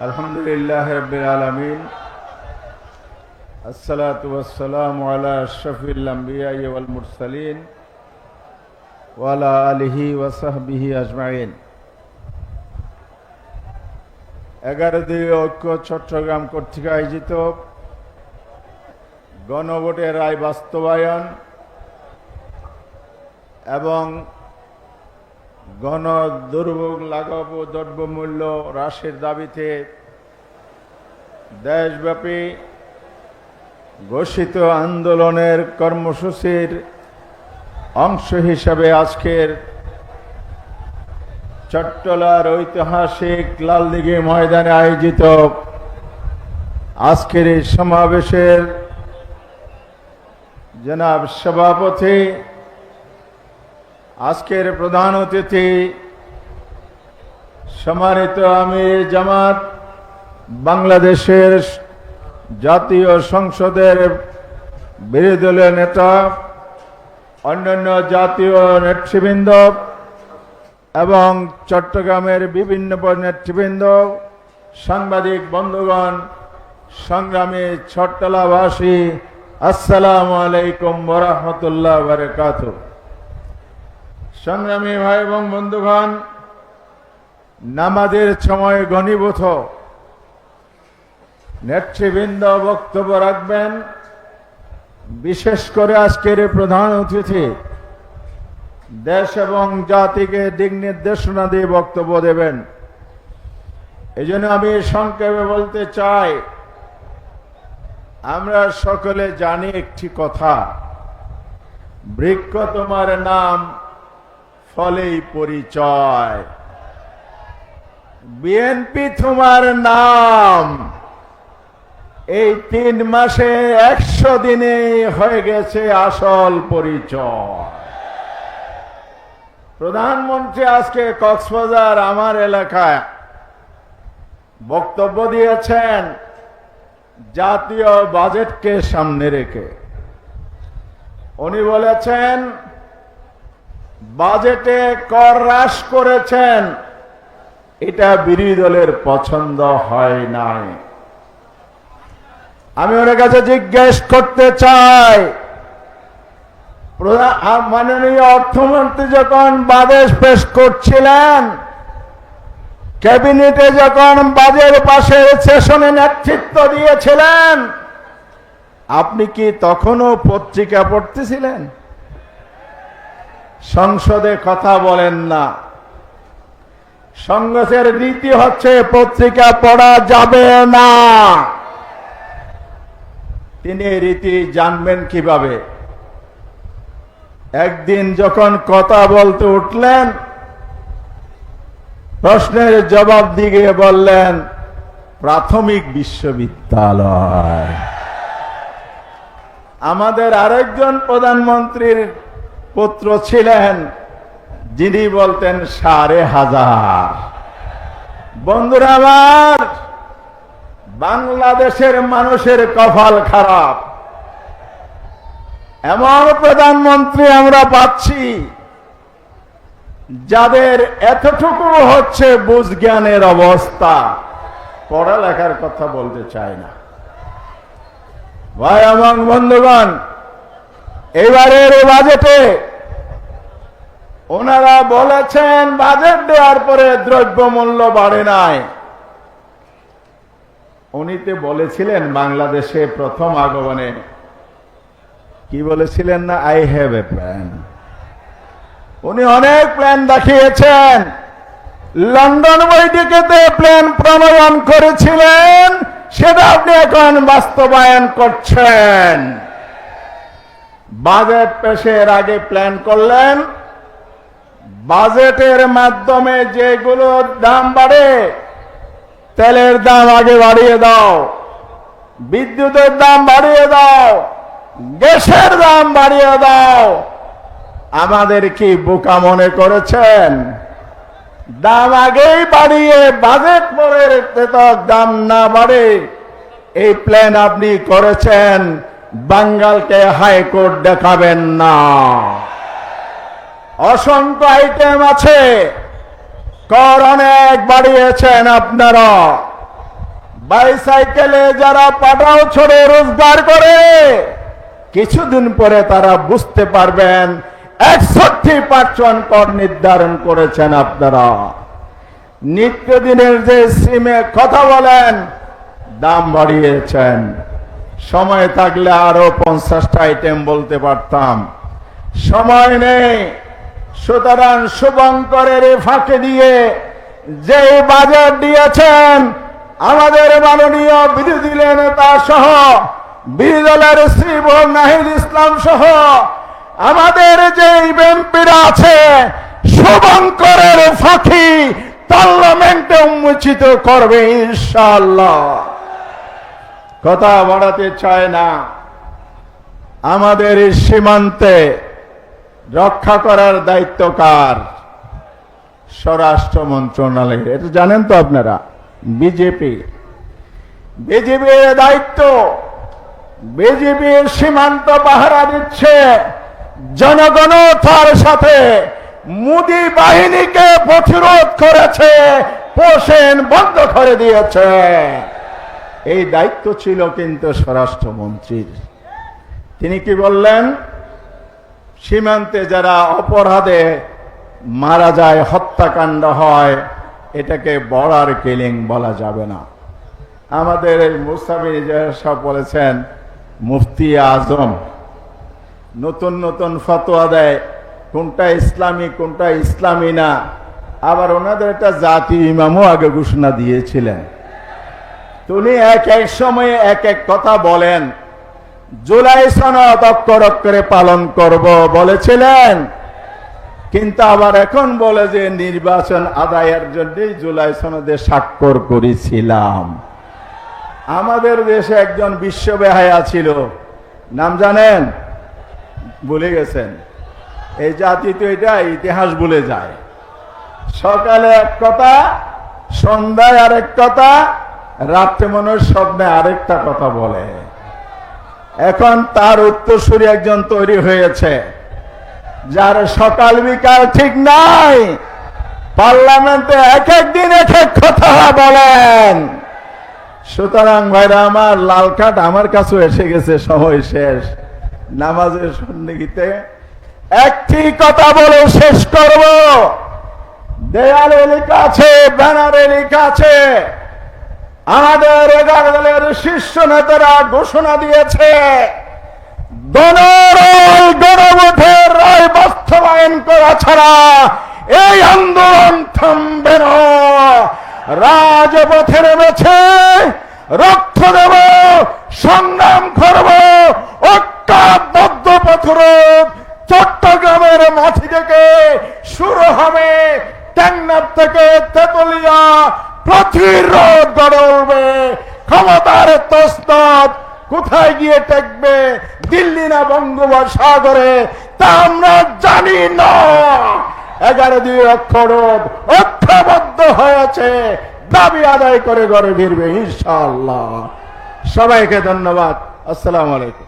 আলহামদুলিল্লাহ রাব্বিল আলামিন, আসসালাতু ওয়াসসালামু আলা আশরাফিল আমবিয়া ওয়াল মুরসালিন ওয়া আলা আলিহি ওয়া সাহবিহি আজমাইন। 11 ঐক্য চট্টগ্রাম কর্তৃক আয়োজিত গণভোটের রায় বাস্তবায়ন এবং গণ দুর্ভোগ লাঘব ও দ্রব্যমূল্য হ্রাসের দাবিতে দেশব্যাপী ঘোষিত আন্দোলনের কর্মসূচির অংশ হিসাবে আজকের চট্টলার ঐতিহাসিক লালদিঘি ময়দানে আয়োজিত আজকের এই সমাবেশের জনাব সভাপতি, আজকের প্রধান অতিথি, সম্মানিত আমির জামাত, বাংলাদেশের জাতীয় সংসদের বিরোধী দলীয় নেতা, অন্যান্য জাতীয় নেতৃবৃন্দ এবং চট্টগ্রামের বিভিন্ন নেতৃবৃন্দ, সাংবাদিক বন্ধুগণ, সংগ্রামী চট্টলাবাসী, আসসালামু আলাইকুম ওয়া রাহমাতুল্লাহি ওয়া বারাকাতুহু। সংগ্রামী ভাই এবং বন্ধুগণ, নামাজের সময় ঘনীভূত, নেতৃবৃন্দ বক্তব্য রাখবেন। বিশেষ করে আজকের প্রধান অতিথি দেশ এবং জাতিকে দিক নির্দেশনা দিয়ে বক্তব্য দেবেন। এই জন্য আমি সংক্ষেপে বলতে চাই, আমরা সকলে জানি একটি কথা, বৃক্ষ তোমার নাম, ফলেই পরিচয়। বিএনপি তোমার নাম, এই 3 মাসে 100 দিনে হয়ে গেছে আসল পরিচয়। প্রধানমন্ত্রী আজকে কক্সবাজার আমার এলাকায় বক্তব্য দিয়েছেন জাতীয় বাজেটকে সামনে রেখে। উনি বলেছেন বাজেটে কর হ্রাস করেছেন, এটা বিরোধী দলের পছন্দ হয় নাই। আমি ওনার কাছে জিজ্ঞেস করতে চাই, মাননীয় অর্থমন্ত্রী যখন বাজেট পেশ করছিলেন, ক্যাবিনেটে যখন বাজেট পাশের সেশনে নেতৃত্ব দিয়েছিলেন, আপনি কি তখনও পত্রিকা পড়তেছিলেন? সংসদে কথা বলেন না। সংসদের রীতি হচ্ছে পত্রিকা পড়া যাবে না। তিনি রীতি জানবেন কিভাবে? একদিন যখন কথা বলতে উঠলেন, প্রশ্নের জবাব দিয়ে বললেন প্রাথমিক বিশ্ববিদ্যালয়। আমাদের আরেকজন প্রধানমন্ত্রীর পুত্র ছিলেন, যিনি বলতেন 1500। বন্ধুরা আমার, বাংলাদেশের মানুষের কপাল খারাপ। এমন প্রধানমন্ত্রী আমরা পাচ্ছি যাদের এতটুকু হচ্ছে বুঝ জ্ঞানের অবস্থা, পড়ালেখার কথা বলতে চায় না। ভাই এবং বন্ধুগণ, এবারের বাজেটে ওনারা বলেছেন বাজেট দেওয়ার পরে দ্রব্যমূল্য বাড়ে নাই। উনিতে বলেছিলেন বাংলাদেশে প্রথম আগমনে, কি বলেছিলেন না, আই হ্যাভ এ প্ল্যান। উনি অনেক প্ল্যান দেখিয়েছেন। লন্ডন বৈঠকেতে প্ল্যান প্রণয়ন করেছিলেন, সেটা আপনি এখন বাস্তবায়ন করছেন। বাজেট পেশের আগে প্ল্যান করলেন, বাজেটের মাধ্যমে যেগুলোর দাম বাড়ে, তেলের দাম আগে বাড়িয়ে দাও, বিদ্যুতের দাম বাড়িয়ে দাও, গ্যাসের দাম বাড়িয়ে দাও। আমাদের কি বোকা মনে করেছেন? দাম আগেই বাড়িয়ে বাজেট পরে দাম না বাড়ে এই প্ল্যান আপনি করেছেন। বাঙ্গালকে হাইকোর্ট দেখাবেন না। অসংখ্য আইটেম আছে, কর অনেক বাড়িয়েছেন আপনারা। বাইসাইকেলে যারা পাটাও ছড়ে রোজগার করে, কিছুদিন পরে তারা বুঝতে পারবেন 61% কর নির্ধারণ করেছেন আপনারা। নিত্যদিনের যে সিমে কথা বলেন, দাম বাড়িয়েছেন। সময় থাকলে আরো 50টা আইটেম বলতে পারতাম, সময় নেই। সুতরাং শুভঙ্করের ফাঁকে দিয়ে যে বাজেট দিয়েছেন, আমাদের মাননীয় বিরোধী নেতা সহ বিরোধী দলের শ্রীবল নাহিদ ইসলাম সহ আমাদের যে এমপিরা আছে, শুভঙ্করের ফাঁকি পার্লামেন্টে উন্মোচিত করবে ইনশাআল্লাহ। কথা বাড়াতে চায় না। আমাদের সীমান্তে রক্ষা করার দায়িত্ব কার? স্বরাষ্ট্র মন্ত্রণালয়। এটা জানেন তো আপনারা। বিজেপির দায়িত্ব। বিজেপির সীমান্ত পাহারা দিচ্ছে, জনগণ তার সাথে মোদি বাহিনীকে প্রতিরোধ করেছে, পোষণ বন্ধ করে দিয়েছে। এই দায়িত্ব ছিল কিন্তু স্বরাষ্ট্রমন্ত্রীর। তিনি কি বললেন? সীমান্তে যারা অপরাধে মারা যায়, হত্যাকাণ্ড হয়, এটাকে বর্ডার কিলিং বলা যাবে না। আমাদের মুস্তাফিজ সাহেব বলেছেন, মুফতি আজম নতুন নতুন ফতোয়া দেয়, কোনটা ইসলামী কোনটা ইসলামী না। আবার ওনাদের একটা জাতীয় ইমামও আগে ঘোষণা দিয়েছিলেন। তিনি এক এক সময়ে এক এক কথা বলেন। জুলাই সনদ অক্ষর অক্ষরে পালন করব বলেছিলেন, কিন্তু আবার এখন বলে যে নির্বাচন আদায়ের জন্য জুলাই সনদে স্বাক্ষর করেছিলাম। আমাদের দেশে একজন বিশ্ববেহায়া ছিল, নাম জানেন? ভুলে গেছেন। এই জাতি তো এটা ইতিহাস ভুলে যায়। সকালে এক কথা, সন্ধ্যায় আরেক কথা, রাত্রে মনে স্বপ্নে আরেকটা কথা বলে। এখন তার উত্তরসূরি একজন তৈরি হয়েছে, যার সকাল বিকাল ঠিক নাই, পার্লামেন্টে এক এক দিন এক এক কথা বলেন। সুতরাং ভাইরা আমার, লাল কার্ড আমার কাছেও এসে গেছে, সময় শেষ। নামাজের সন্নিহিতে একটি কথা বলে শেষ করব। দেয়ালে লেখা আছে, ব্যানারে লেখা আছে, আমাদের 11 দলের শীর্ষ নেতারা ঘোষণা দিয়েছে, গণভোটের রায় বাস্তবায়ন করা ছাড়া এই আন্দোলন থামবে না। রাজপথে নেমেছে, রক্ত দেব, সংগ্রাম করব, ঐক্যবদ্ধ প্রতিরোধ চট্টগ্রামের মাটি থেকে শুরু হবে, টেকনাফ থেকে তেতুলিয়া প্রতিরোধ গড়ে উঠবে। ক্ষমতার তসনদ কোথায় গিয়ে টেকবে, দিল্লি না বঙ্গোপসাগরে, তা আমরা জানি না। 11 অক্ষর ঐক্যবদ্ধ হয়েছে, দাবি আদায় করে ঘরে ফিরবে ইনশাআল্লাহ। সবাইকে ধন্যবাদ। আসসালামু আলাইকুম।